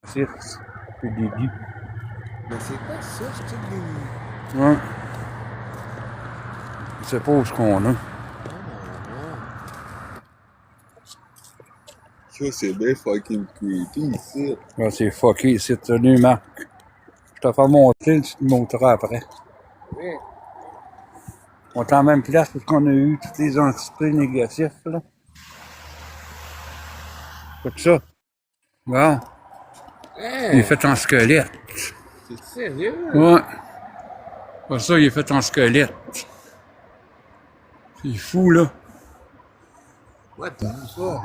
C'est le début. Mais c'est quoi ça? C'est-tu des... Ouais. Je sais pas où ce qu'on a. Ça, c'est bien fucking creepy ici. Là, c'est fucké ici, tenu, Marc. Je te fais monter, tu te monteras après. Ouais. On est en même place parce qu'on a eu toutes les entités négatives, là. Fait ça. Bon. Il est fait en squelette. C'est sérieux? Ouais. Pas ça, il est fait en squelette. C'est fou, là. What the fuck?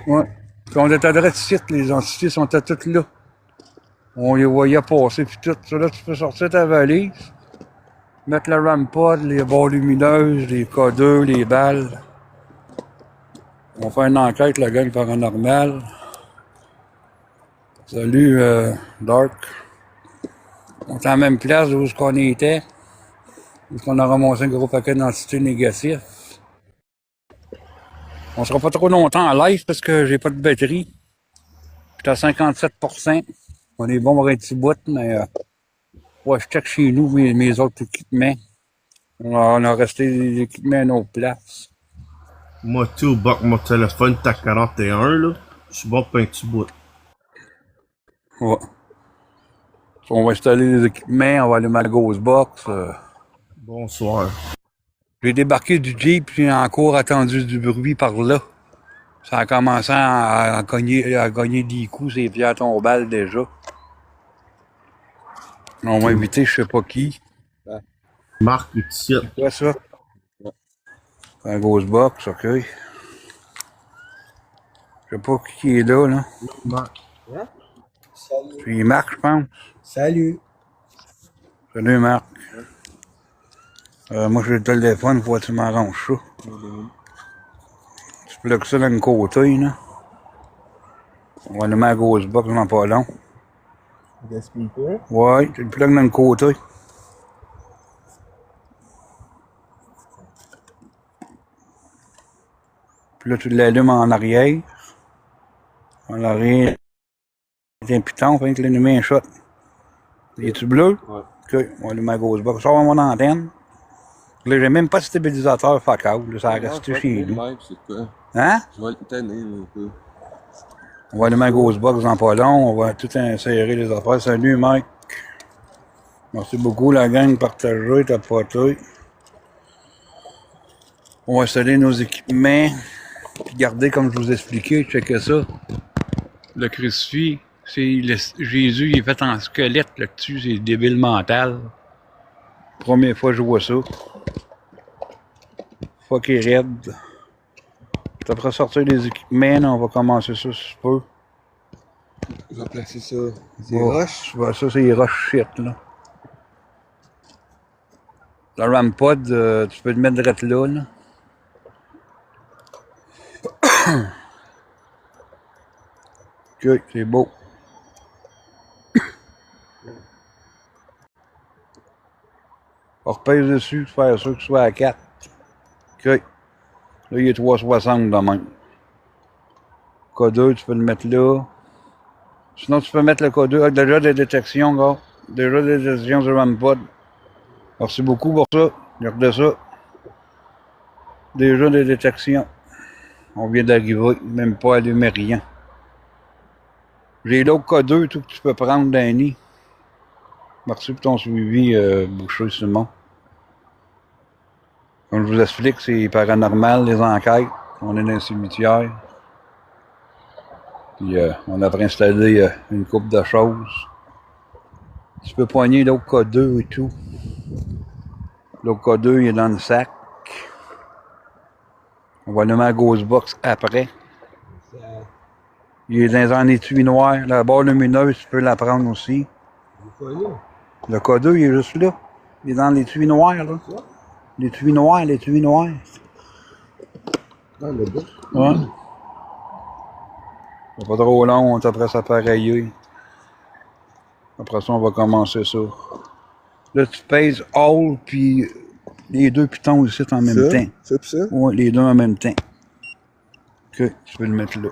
Ouais. Puis on était adresse ici, les entités sont toutes là. On les voyait passer, puis tout. Ça, là, tu peux sortir ta valise, mettre le rampod, les barres lumineuses, les codeurs, les balles. On fait une enquête, la gang paranormale. Salut, Dark. On est à la même place où on était. Où on a ramassé un gros paquet d'entités négatives. On sera pas trop longtemps en live parce que j'ai pas de batterie. J'étais à 57%. On est bon pour un petit bout, mais ouais, je check chez nous mes autres équipements. On a resté des équipements à une autre place. Moi, tout, buck mon téléphone, t'as 41, là. Je suis bon pour un petit bout. Ouais. On va installer les équipements, on va allumer la Ghostbox. Bonsoir. J'ai débarqué du Jeep, puis j'ai encore attendu du bruit par là. Ça a commencé à gagner des coups, ces pierres tombales déjà. On m'a invité, je sais pas qui. Marc est ici. C'est quoi ça? C'est un Ghostbox, ok. Je sais pas qui est là, là. Marc. Hein? Salut. C'est Marc, je pense. Salut. Salut, Marc. Moi, j'ai le téléphone, faut que tu m'arranges ça. Tu plugues ça dans une côté, là. On va allumer la Ghostbox dans pas long. Le speaker? Ouais, tu le plugues dans une côté. Puis là, tu l'allumes en arrière. En arrière, c'est un piton, fait que là, il met un shot. Es-tu bleu? Ouais. Ok, on va allumer la Ghostbox. Ça va mon antenne. Là, j'ai même pas de stabilisateur fuck out, là, ça a resté chez nous. C'est quoi? Hein? Je vais le tenir un peu. On va allumer la Ghostbox dans pas long, on va tout insérer les affaires. Salut, Mike. Merci beaucoup, la gang, partagez, tapoter. On va installer nos équipements. Puis garder, comme je vous expliquais, checker ça. Le crucifix, c'est Jésus, il est fait en squelette là-dessus, c'est débile mental. Première fois que je vois ça. Fuck et raide. Après sortir les équipements, là, on va commencer ça si je peux. Je vais placer ça. C'est Oh, roche. ouais, ça, c'est les roches shit, là. Le rampod, tu peux le mettre direct là, là. Ok, c'est beau. On repèse dessus, faire sûr qu'il soit à 4. Ok. Là, il est 360 de même. K2, tu peux le mettre là. Sinon, tu peux mettre le K2. Ah, déjà des détections, gars. Déjà des détections sur rampod. Merci beaucoup pour ça. Regardez ça. Déjà des détections. On vient d'arriver, même pas allumé rien. J'ai l'autre K2, tout que tu peux prendre d'un nid. Merci pour ton suivi, Boucher Simon. Comme je vous explique, c'est paranormal, les enquêtes. On est dans un cimetière. Puis on a installé une coupe de choses. Tu peux poigner l'autre K2 et tout. L'autre K2, il est dans le sac. On va le mettre à Ghostbox après. Il est dans un étui noir. La barre lumineuse, tu peux la prendre aussi. Le K2, il est juste là. Il est dans l'étui noir, là. L'étui noir, l'étui noir. Dans le bout. Ouais. C'est pas trop long, on est après s'appareiller. Après ça, on va commencer ça. Là, tu pèses all, puis les deux pitons ici en même temps. Ça pis ça? Ouais, les deux en même temps. Ok, tu peux le mettre là.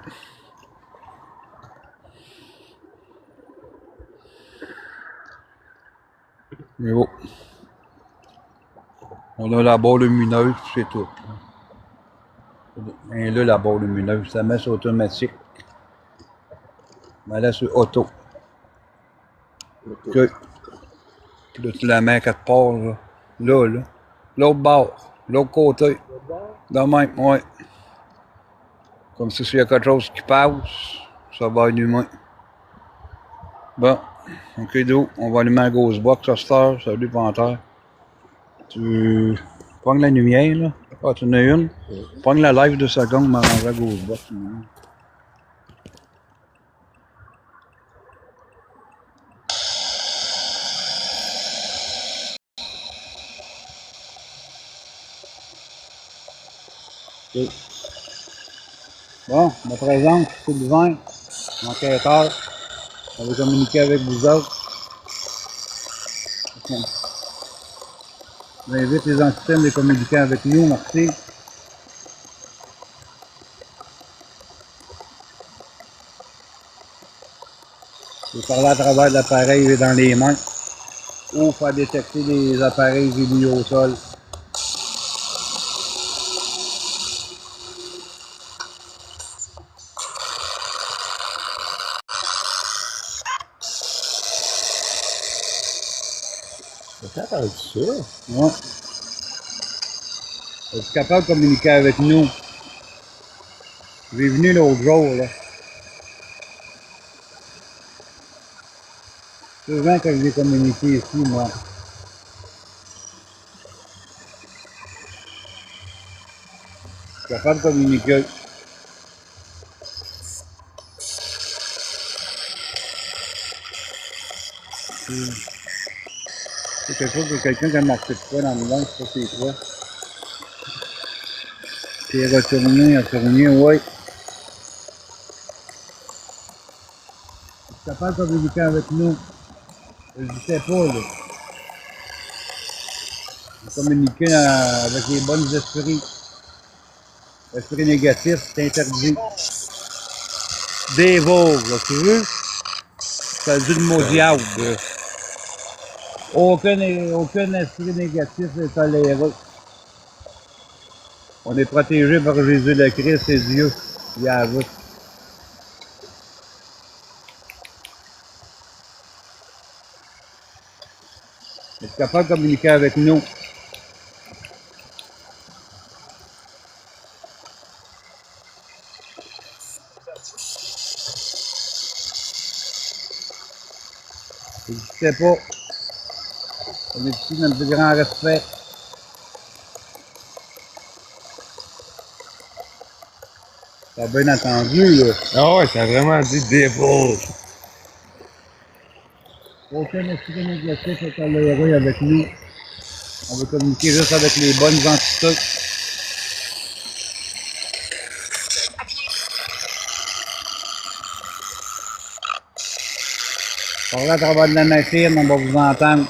Mais bon. On a la barre lumineuse, c'est tout. Et là, la barre lumineuse, ça met sur automatique. Mais là, sur auto. OK. Là, tu la mets à quelque part, là. Là. L'autre bord. L'autre côté. De même, ouais. Comme si s'il y a quelque chose qui passe, ça va allumer. Bon. OK, d'où? On va allumer un ghost box à cette heure. Salut, Panthère. Tu prends la lumière, là. Ah, tu en as une? Prends la live de seconde, m'arranger à ghost box. OK. Bon, me présente, Sylvain, enquêteur. On va communiquer avec vous autres. J'invite les entités de communiquer avec nous, merci. Je vais parler à travers l'appareil et dans les mains. Ou faire détecter des appareils vidéo au sol. T'as entendu ça? Ouais. Êtes-vous capable de communiquer avec nous? Je suis venu l'autre jour, là. Souvent que je vais communiquer ici, moi. Je suis capable de communiquer. C'est quelque chose de quelqu'un qui a marqué de quoi dans le monde, je sais pas c'est quoi. C'est retourné, ouais. Je suis capable de communiquer avec nous. Je ne sais pas, là. Communiquer avec les bons esprits. L'esprit négatif, c'est interdit. Dévore, là, tu veux? Ça dit le mot diable. Aucun esprit négatif n'est toléré. On est protégé par Jésus le Christ et Dieu. Yahweh. Êtes-vous capable de communiquer avec nous? N'hésitez pas. On est ici dans le plus grand respect. T'as bien entendu, là. Ah ouais, t'as vraiment dit défaut. Aucun esprit négatif est toléré avec nous. On veut communiquer juste avec les bonnes entités. Parlez à travers de la machine, on va vous entendre.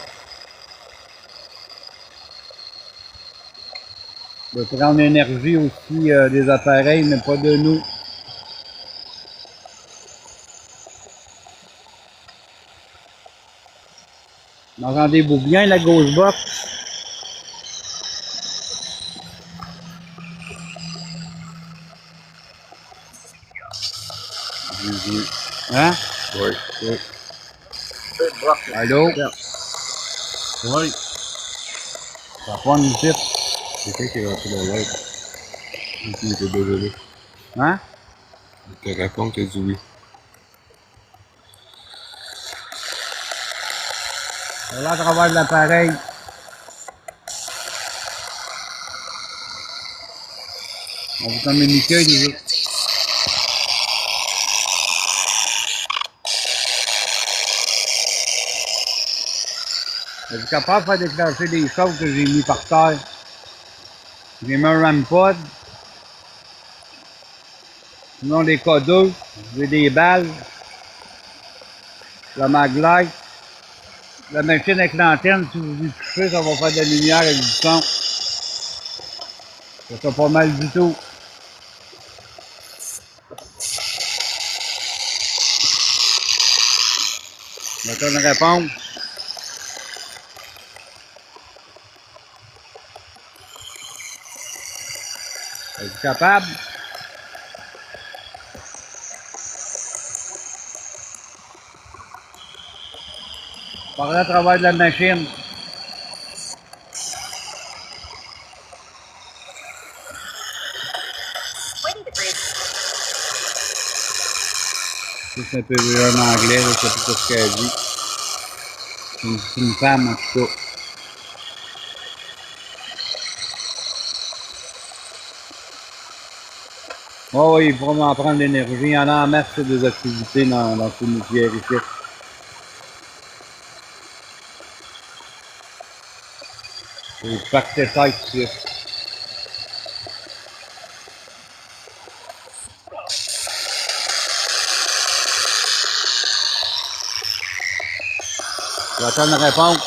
De prendre l'énergie aussi des appareils, mais pas de nous. Entendez-vous bien la ghost box? Hein? Oui. Oui. Allô? Oui. Ça prend une petite. Quelqu'un qui est rentré dans l'air. Il était désolé. Hein? Il te répond que dit oui. Parlez à travers de l'appareil. On vous communique, nous autres. Êtes-vous capable de faire déclencher des choses que j'ai mis par terre? J'ai mis un rampod. Sinon des K2. J'ai des balles. La maglite. La machine avec l'antenne, si vous y touchez, ça va faire de la lumière et du son. Ça fait pas mal du tout. J'attends une réponse. Capable? Parler à travers de la machine. C'est un peu en anglais, là, c'est plus ce qu'elle dit. C'est une femme en tout cas. Oh oui, il faut en prendre l'énergie. Il y en a en masse des activités dans ce métier ici. Le parc site ici. J'attends une réponse.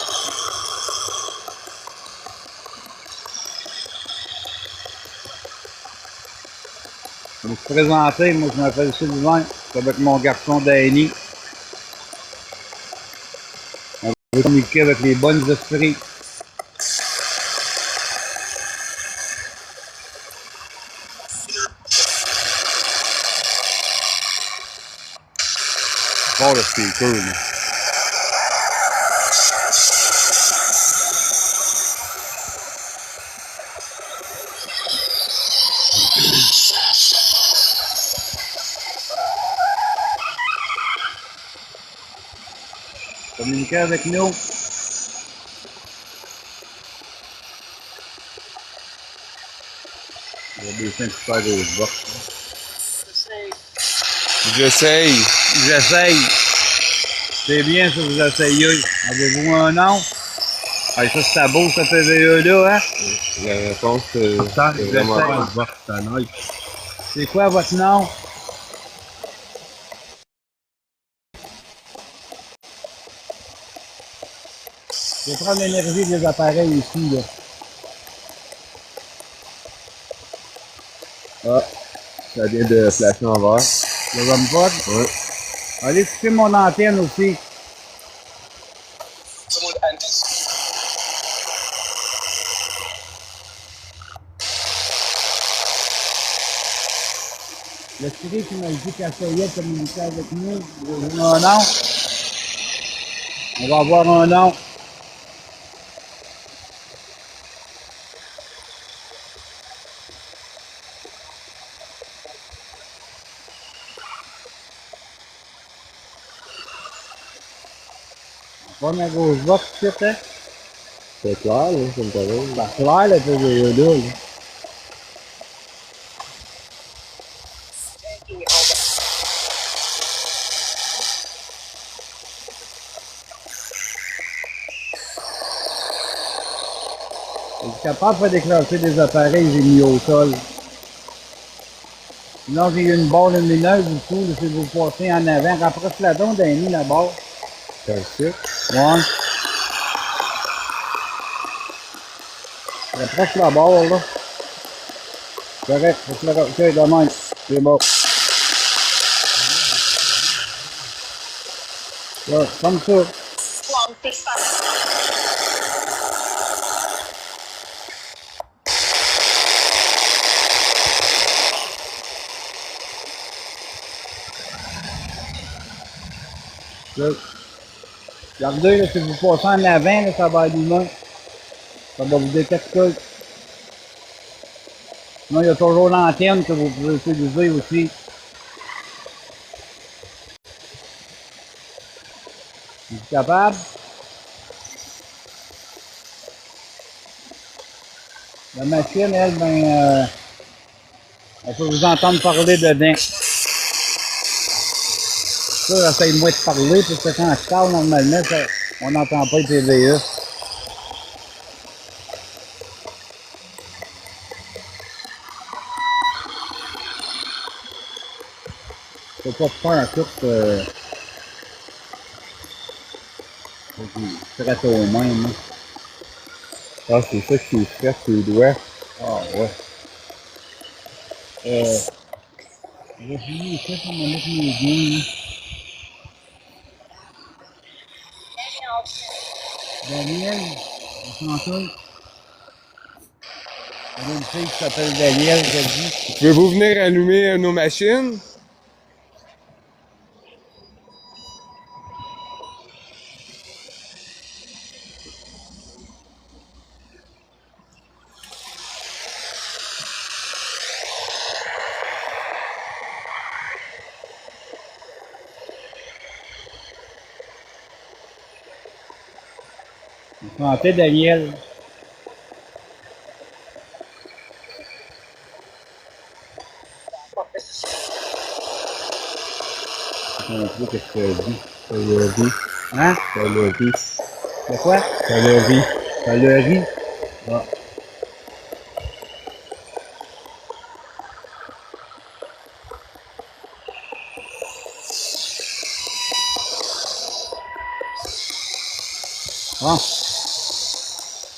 Je me suis présenté, moi je m'appelle Sylvain, je suis avec mon garçon Danny. On veut communiquer avec les bonnes esprits. Bon le speaker, là. Communiquer avec nous. Il y a des seins qui faire des votes. J'essaye. J'essaye. C'est bien ça que vous essayez. Avez-vous un nom? Ah, ça c'est beau ce PVE-là, hein? La réponse, Pourtant, c'est je vraiment vais pas. voir ta night. C'est quoi votre nom? Je vais prendre l'énergie des appareils ici, là. Ah, ça vient de flasher en vert. Le RumPod. Ouais. Allez couper mon antenne aussi. Le Thierry qui m'a dit qu'il essayait de communiquer avec nous. Vous avez un nom? On va avoir un nom. Pas ma grosse box, tu sais, hein? C'est clair, là, ça me paraît. C'est clair, le PVE-là, là. Je suis capable de déclencher des appareils, j'ai mis au sol. Sinon, j'ai une barre lumineuse du tout, là, si vous passez en avant. Rapproche-la donc d'un nid, la barre. C'est un sucre. Ouais. Rapproche la barre, là. Correct, ok, de même. C'est bon. Là, comme ça. Là. Regardez, là, si vous passez en avant, là, ça va allumer. Ça va vous détecter. Sinon, il y a toujours l'antenne que vous pouvez utiliser aussi. Vous êtes capable? La machine, elle, ben, on peut vous entendre parler dedans. Ça, essaye-moi de parler, parce que quand je parle, normalement, ça, on n'entend pas le PVE. Je peux pas faire un coup très au même. Hein. Ah, c'est ça qui est fait, tes doigts. Ah ouais. Je vais finir ici pour me mettre mes gains. Daniel, on s'entend. Il y a une fille qui s'appelle Daniel qui a dit. Pouvez-vous venir allumer nos machines? Santé Daniel. Je ne sais pas ce que tu as dit. Calories. Hein? Calories. De quoi? Calories. Calories. Ah. Bon.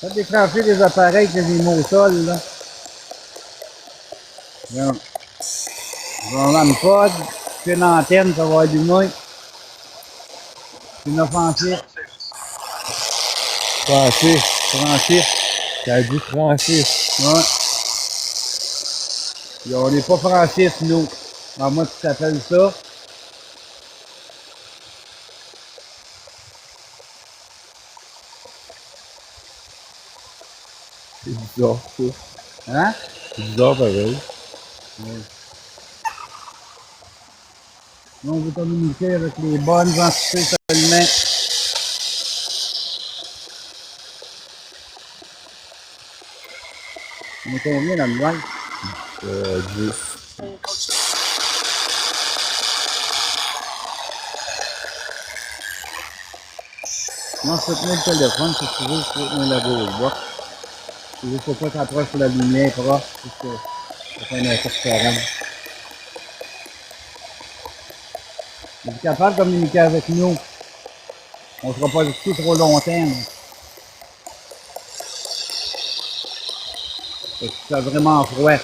Faites déclencher des appareils que j'ai mis au sol, là. Là. Je vais rendre pod, puis l'antenne, ça va allumer. C'est inoffensif. Francis. Francis. T'as dit Francis. Ouais. Et on n'est pas Francis, nous. À moi, tu t'appelles ça. C'est bizarre, ça. Hein? C'est bizarre, pareil. Oui. Nous, on veut communiquer avec les bonnes entités seulement. On est combien dans le live? 10. Non, je peux tenir le téléphone si tu veux, je peux tenir la grosse boîte. Il ne faut pas t'approcher de la lumière proche, parce que ça fait une interférence. Tu es capable de communiquer avec nous. On ne sera pas ici trop longtemps. Parce que c'est vraiment froid.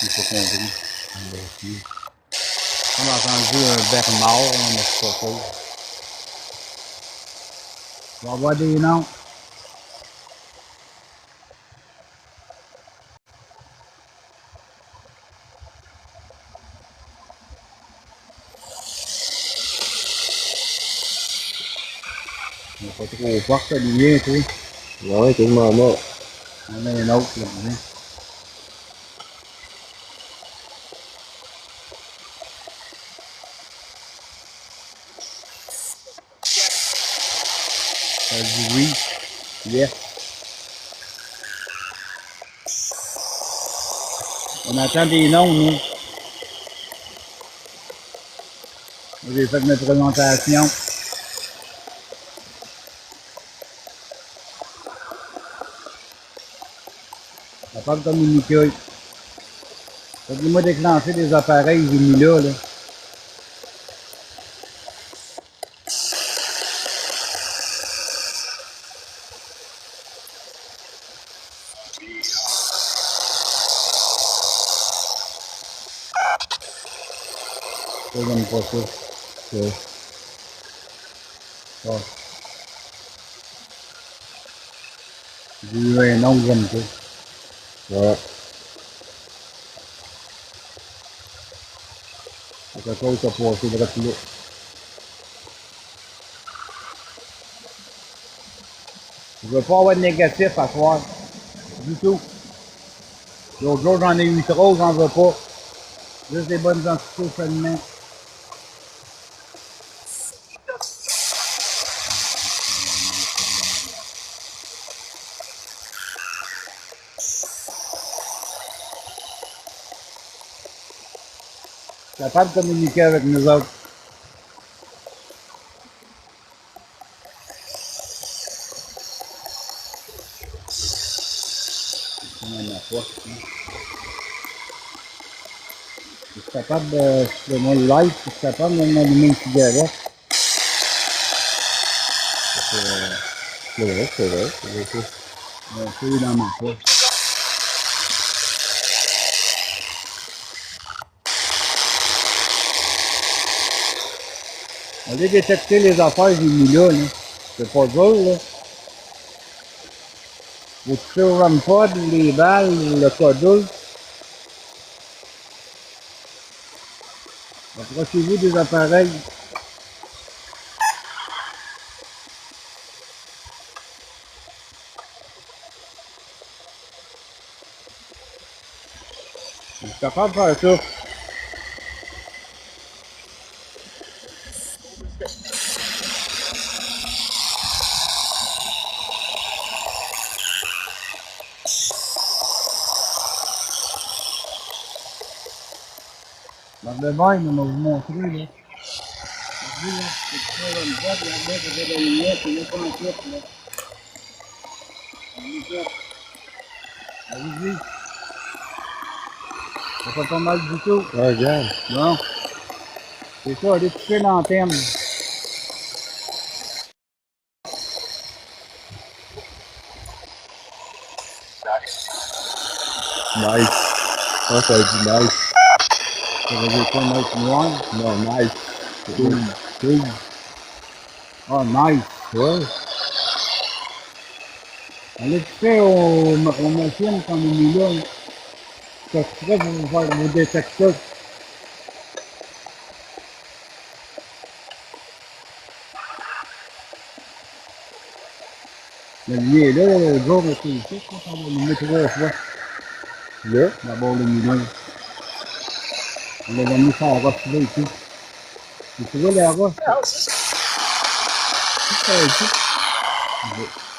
Il faut compris. On a entendu un Bernard, mais c'est pas ça. On va avoir des noms. On n'est pas trop fort, ça, lui, tu sais. Ouais, tellement mort. On a un autre, là. Hein. Ça dit oui. Yes. On attend des noms, nous. J'ai fait mes présentations. Capable de communiquer. Faites-moi déclencher des appareils que j'ai mis là, là. Ça, j'aime pas ça. Ouais. Ah. J'ai eu un nom que j'aime pas. Ouais. C'est quelque chose qui a passé de là. Je veux pas avoir de négatif à soir. Du tout. L'autre jour, j'en ai eu trop, j'en veux pas. Juste des bonnes entités seulement. Capable de communiquer avec nous autres. C'est ma foi. Je suis capable de donner le live, je suis capable de m'allumer une cigarette. C'est vrai, c'est vrai. C'est vrai, ça. C'est dans ma poche. Allez détecter les affaires que j'ai mis là. C'est pas dur, là. Vous touchez au RAMPod, les balles, le codeur. Approchez-vous des appareils. Je suis capable de faire ça. Dans le bain, on va vous montrer, là. Regardez, là, c'est ça, là, le boîte, regardez, ça fait des lunettes, c'est même pas un clip, là. Allez-y. Ça fait pas mal du tout. Ouais, regarde. Non. C'est ça, allez toucher l'antenne. Nice. Ah, ça a dit nice. Ça veut dire quoi, nice noir? Non, nice. Cool. Cool. Ah, nice. Ouais. Allez toucher aux machines qu'on a mis là. Ça serait pour vous faire vos détecteurs. Le lien est là, le jour, c'est ici, je pense qu'on va le mettre 3 fois. Là. D'abord le milieu. On l'a mis sur la roche là ici. Tu vois la roche? Ça a dit.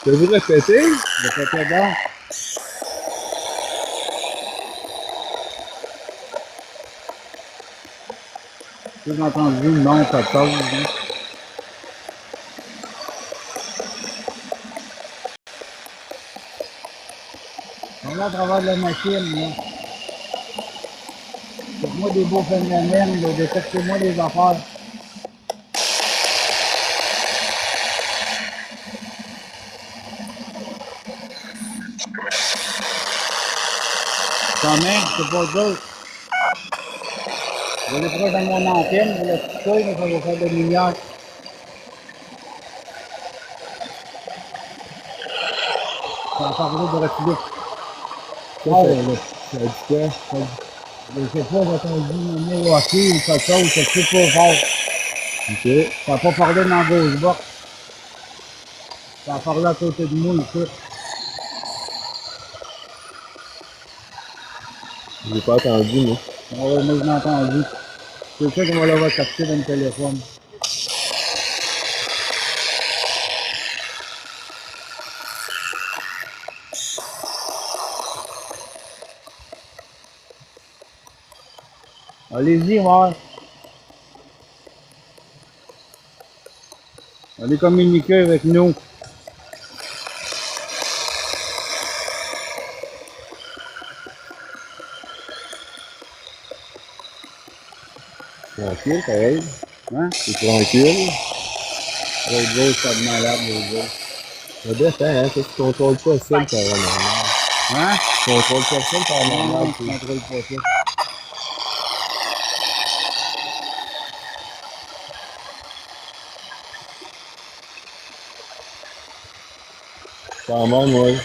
T'as vu répéter? Le côté d'or. J'ai entendu non, 14. Hein. On va à travers la machine, là. Faites-moi des beaux phénomènes, là. Détectez-moi des affaires. Quand même, c'est pas dur. Je vais les prendre dans mon antenne, je vais le toucher, mais ça va faire de lumière. Ça va parler de reculer. Ça a dit quoi? Je sais pas, j'ai entendu Milwaukee ou quelque chose, c'est pas fort. Ok. Ça n'a pas parlé dans la gauche box. Ça a parlé à côté de moi ici. J'ai pas entendu, moi. Moi, je l'ai entendu. C'est ça qu'on va l'avoir capté dans le téléphone. Allez-y, voir. Allez communiquer avec nous. Tranquille, pareil. Hein? C'est tranquille. L'autre jour, ça de malade, l'autre jour. Ça dépend, hein. Ça, tu contrôles pas ça, le paranormal. Hein? Tu contrôles pas ça, le Non, paranormal. je contrôle pas ça. Quand même, ouais.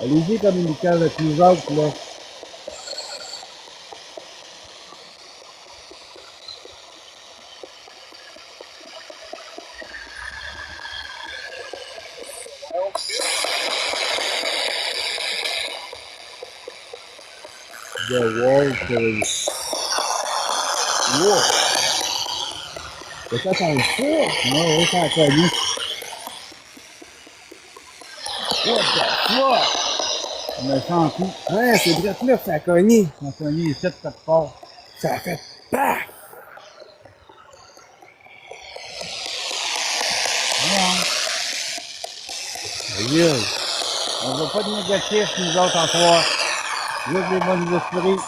Allez-y communiquer avec nous autres, là. The Wall Police. Wow! T'as entendu ça? Ouais, ouais, ça a connu. What the fuck? On a senti. Ouais, c'est direct là que ça a cogné. On a connu ici, quelque part. Ça a fait paf! Aïe! On veut pas de négatif, nous autres, en soir. Juste des bons esprits.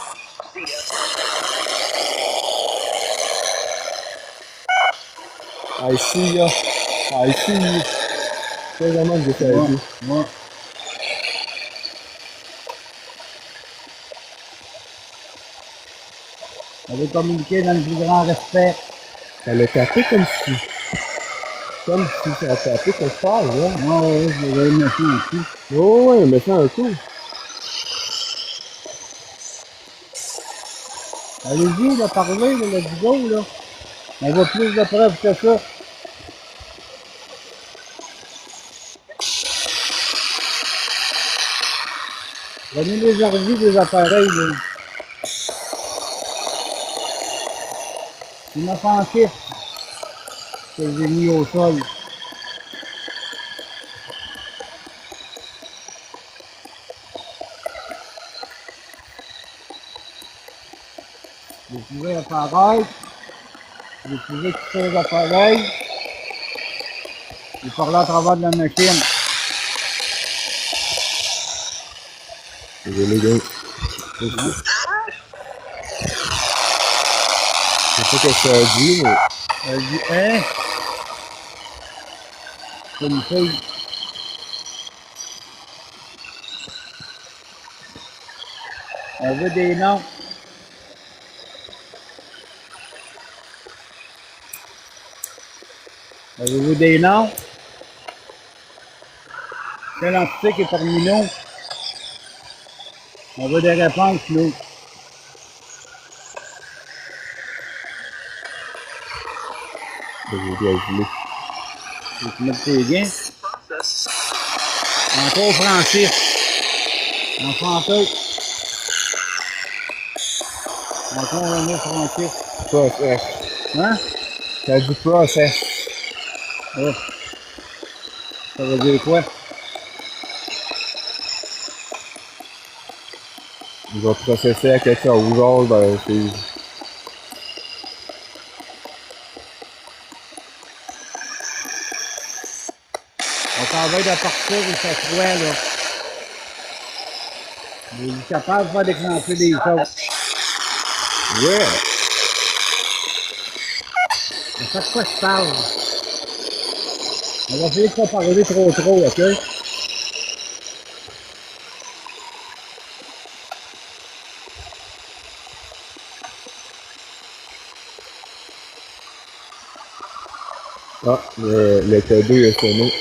I see ya. I see you. C'est vraiment que j'ai fait. Ouais. On veut communiquer dans le plus grand respect. Elle a tapé comme si ça a tapé quelque part, là. Ouais, je vais le méchant aussi. Oh, ouais, mais ça un coup. Allez-y, là, parlez, là, let's go, là. On voit plus de preuves que ça. Prenez les ordi des appareils, là. C'est inoffensif que j'ai mis au sol. Vous pouvez apparaître, vous pouvez quitter les appareils et parler à travers de la machine. Désolé, gars. Je sais pas ce que ça a dit, mais. Elle dit, hein? C'est une fille. On veut des noms. Avez-vous des noms? Quelle entité qui est parmi nous? On veut des réponses, nous. Je vais bien jouer. Faut que tu mettes tes gains. Encore Francis. Enchanté. Encore un autre Francis. Process. Hein? T'as dit process. Oh. Ça veut dire quoi? Il va processer à quelque chose, genre, ben, c'est. On travaille de partir où ça se voit, là. Il est capable de faire déclencher des choses. Yeah! À chaque fois que je parle, on va essayer de pas parler trop, ok? Ah, le cadeau, il a sonné.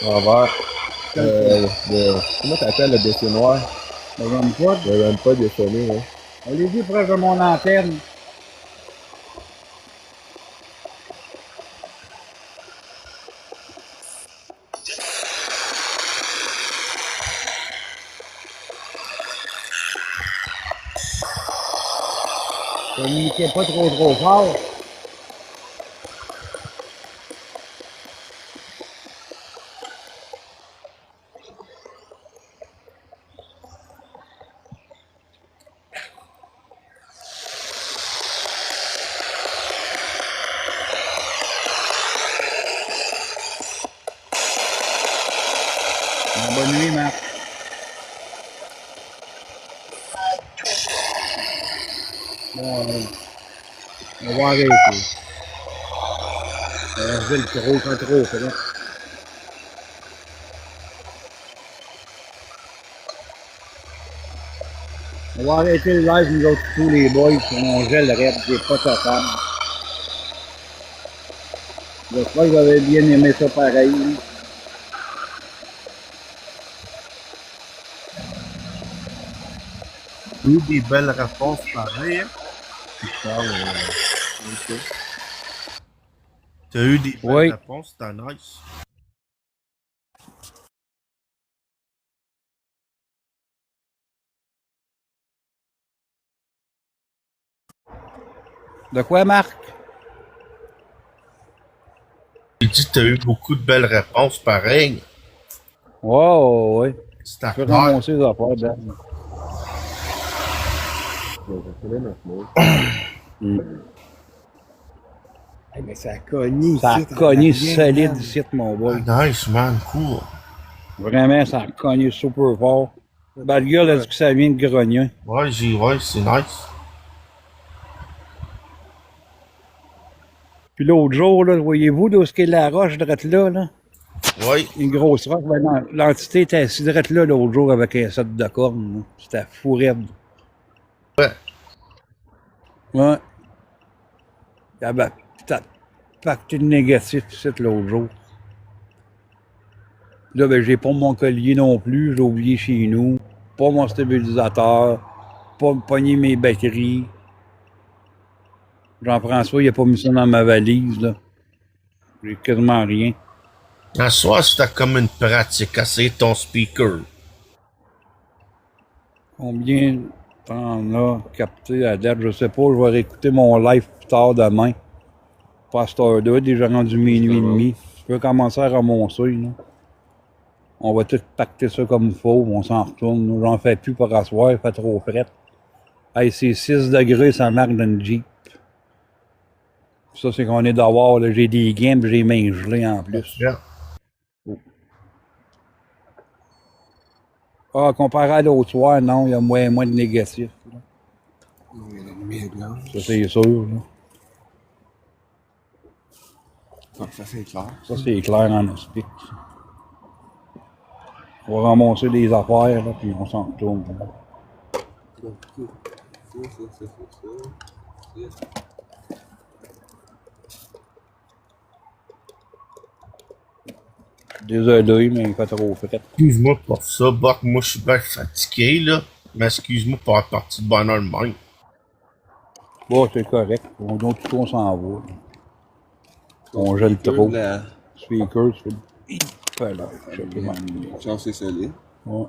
Envers. Comment t'appelles le dossier noir? Le REM-pod. Le REM-pod, il a sonné, hein. Allez-y proche de mon antenne. Communiquez pas trop fort. Bonne nuit, Marc. Bon, on va arrêter. Je vais le trop, c'est bon. On va arrêter le live, nous autres, tous les boys, on gèle le reste, c'est pas total. J'espère que vous avez bien aimé ça pareil. Eu des belles réponses pareilles. Hein? Tu parles, ok. T'as eu des belles Oui. réponses, c'était nice. De quoi, Marc? J'ai dit que t'as eu beaucoup de belles réponses pareilles. Wow, oui. C'était Je peux clair. ramasser les affaires, Dan. Je vais notre mot. Hey, mais ça a cogné Ça a ici, cogné t'en as rien, solide man. ici, mon boy. Ah, nice, man, cool. Vraiment, ça a cogné super fort. Ben, le gars, là, dit que ça vient de grogner. Ouais, c'est nice. Puis l'autre jour, là, voyez-vous, d'où est-ce qu'est la roche, drette là, là? Ouais. Une grosse roche. Ben, l'entité était assise drette là, l'autre jour, avec un set de cornes. Là. C'était fou raide. Ouais. Ouais. Il y avait peut-être pacté de négatif ici l'autre jour. Là, ben, j'ai pas mon collier non plus, j'ai oublié chez nous. Pas mon stabilisateur, pas pogner mes batteries. Jean-François, il a pas mis ça dans ma valise, là. J'ai quasiment rien. À soir, c'était comme une pratique, essayer ton speaker. Combien t'en as capté à date? Je sais pas, je vais réécouter mon live plus tard demain. Pas à cette heure-là, déjà rendu minuit et demi. Je peux commencer à remonter, là. On va tout pacter ça comme il faut, on s'en retourne. J'en fais plus pour asseoir, il fait trop fret. Hey, c'est 6 degrés, ça marque dans une Jeep. Ça, c'est qu'on est dehors, là. J'ai des gains, puis j'ai les mains gelées en plus. Yeah. Ah, comparé à l'autre soir, non, il y a moins de négatifs. Là. Il y a la lumière blanche. Ça, c'est sûr, là. Ah, ça, c'est clair. Ça, c'est clair en hospice. On va ramasser les affaires, là, puis on s'en retourne. Là. Désolé, mais il fait trop fret. Excuse-moi pour ça, Buck. Moi, je suis bien fatigué, là. Mais excuse-moi pour être parti de bonne heure de même. Bon, c'est correct. Donc, tout on s'en va. On gèle trop. Speaker, c'est... Voilà, je sais pas. Chance, c'est solide. Ouais.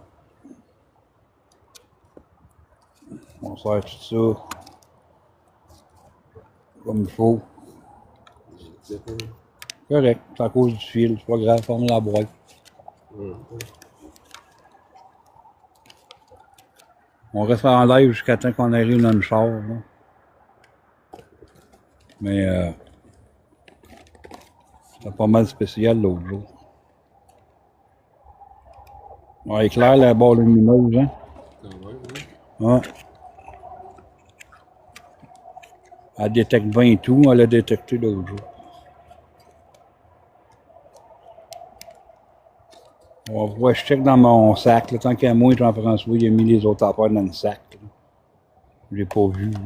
On sert tout ça comme il faut. Correct, c'est à cause du fil, c'est pas grave, ferme la boîte. On reste en live jusqu'à temps qu'on arrive dans le char. Là. Mais c'est pas mal spécial l'autre jour. Ouais, éclair la barre lumineuse, hein? Ouais. Elle détecte bien tout, elle l'a détecté l'autre jour. On va voir, je check dans mon sac. Là, tant qu'à moi, Jean-François, il a mis les autres affaires dans le sac. Là. Je l'ai pas vu. Là.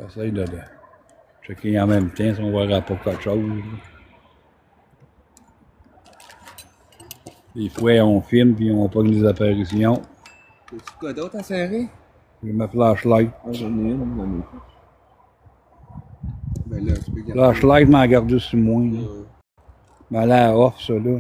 J'essaie de checker en même temps si on verra pas quelque chose. Là. Des fois, on filme puis on pogne des apparitions. T'as-tu quoi d'autre à serrer? J'ai ma flashlight. Ah, j'en ai une, j'en ai pas. Ben là, tu peux garder. Flashlight m'a gardé sur moi. Là. Mais elle est à off, ça, là.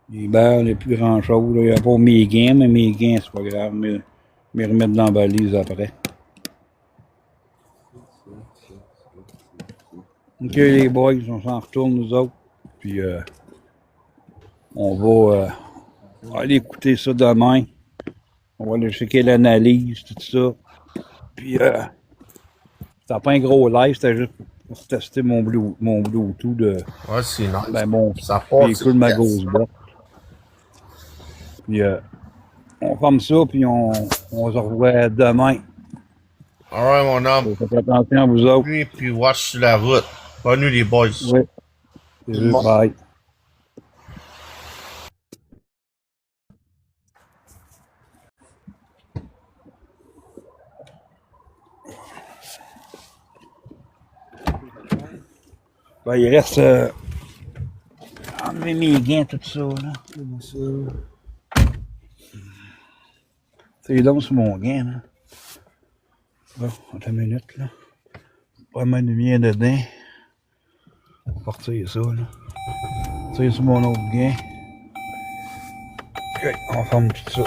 Les balles, les plus grand chose. Il n'y a pas mes gains, mais mes gains, c'est pas grave. Mais remettre dans la balise après. Ok, les boys, on s'en retourne, nous autres. Puis, on va aller écouter ça demain. On va aller checker l'analyse, tout ça. Puis, c'était pas un gros live, c'était juste pour tester mon Bluetooth de. Ouais, c'est nice. Ben, mon Ça passe. véhicule de ma grosse boîte. Puis, on ferme ça, puis on se revoit demain. Alright, mon homme. Faites attention à vous autres. Puis watch sur la route. Bonne nuit, les boys. Oui. Bye. Ben, il reste enlever mes gains, tout ça, là. C'est donc sur mon gain, là. Bon, attends une minute, là. Pas ma lumière dedans. On va partir ça, là. C'est sur mon autre gain. Ok, on ferme tout ça.